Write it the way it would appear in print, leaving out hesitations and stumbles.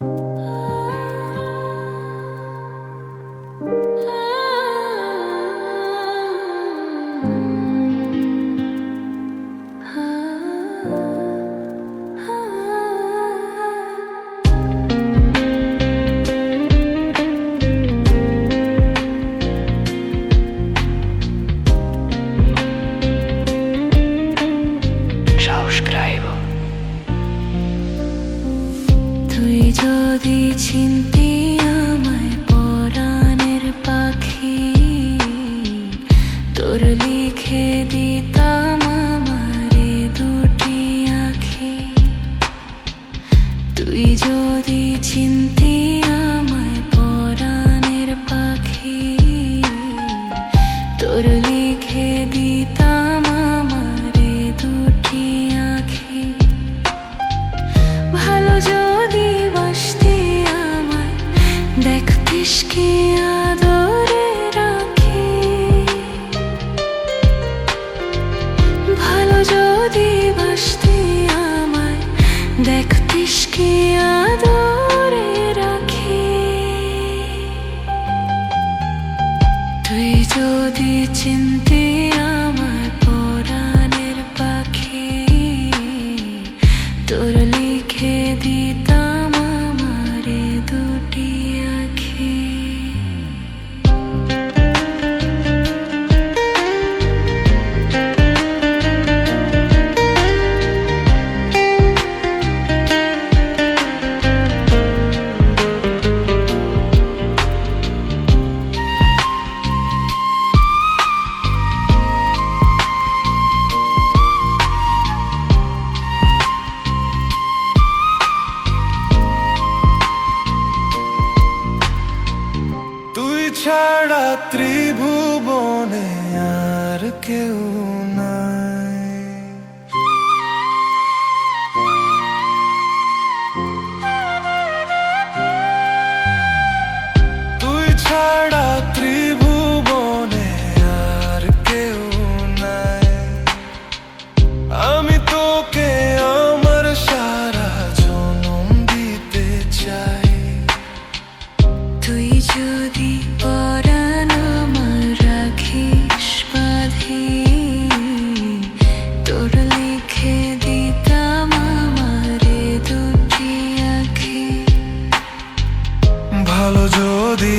তুই যদি চিনতি আমায় পরাণের পাখি, তোর লিখে দিতাম আমারে দুটি আঁখি। তুই যদি চিনতি আমায় পরাণের পাখি, তোর লিখে দিতাম আমারে দুটি আঁখি। ভালো যদি বাসতি আমায় দেখতিস কি আদরে রাখি। ভালো যদি বাসতি আমায় দেখতিস কি আদরে রাখি। তুই যদি চিনতি আমায় পরাণের পাখি, তোর লিখে দিতাম আমারে দুটি আঁখি। ছাড়া ত্রিভুবনে আর কেউ নাই। তুই ছাড়া ত্রিভুবনে আর কেউ নাই। আমি তোকে আমার সারা জনম দিতে চাই। তুই যদি পরাণ আমার রাখিস বাঁধি, তোর লিখে দিতাম আমারে দুটি আঁখি। ভালো যদি